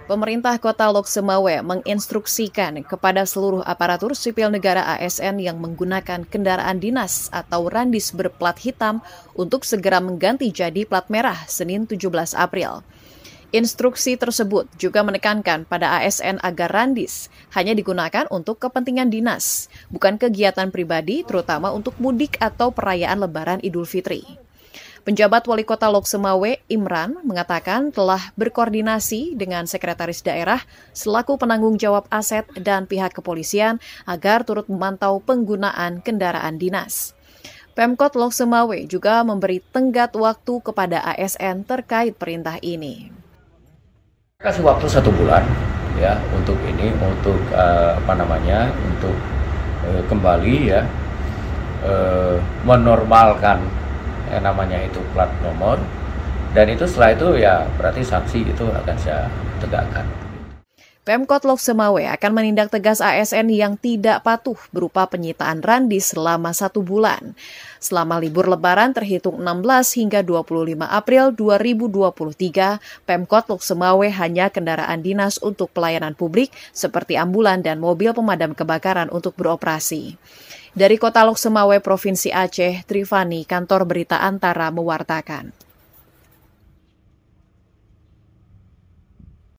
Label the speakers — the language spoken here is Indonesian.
Speaker 1: Pemerintah Kota Lok Sumawe menginstruksikan kepada seluruh aparatur sipil negara ASN yang menggunakan kendaraan dinas atau randis berplat hitam untuk segera mengganti jadi plat merah Senin 17 April. Instruksi tersebut juga menekankan pada ASN agar randis hanya digunakan untuk kepentingan dinas, bukan kegiatan pribadi terutama untuk mudik atau perayaan Lebaran Idul Fitri. Penjabat Wali Kota Lok Sumawe, Imran, mengatakan telah berkoordinasi dengan Sekretaris Daerah selaku penanggung jawab aset dan pihak kepolisian agar turut memantau penggunaan kendaraan dinas. Pemkot Lok Sumawe juga memberi tenggat waktu kepada ASN terkait perintah ini.
Speaker 2: Kasih waktu 1 bulan ya untuk ini, untuk untuk kembali ya menormalkan namanya itu plat nomor, dan itu setelah itu ya berarti sanksi itu akan saya tegakkan.
Speaker 1: Pemkot Lok Sumawe akan menindak tegas ASN yang tidak patuh berupa penyitaan randis selama 1 bulan. Selama libur Lebaran terhitung 16 hingga 25 April 2023, Pemkot Lok Sumawe hanya kendaraan dinas untuk pelayanan publik seperti ambulan dan mobil pemadam kebakaran untuk beroperasi. Dari Kota Lok Sumawe, Provinsi Aceh, Trifani, Kantor Berita Antara mewartakan.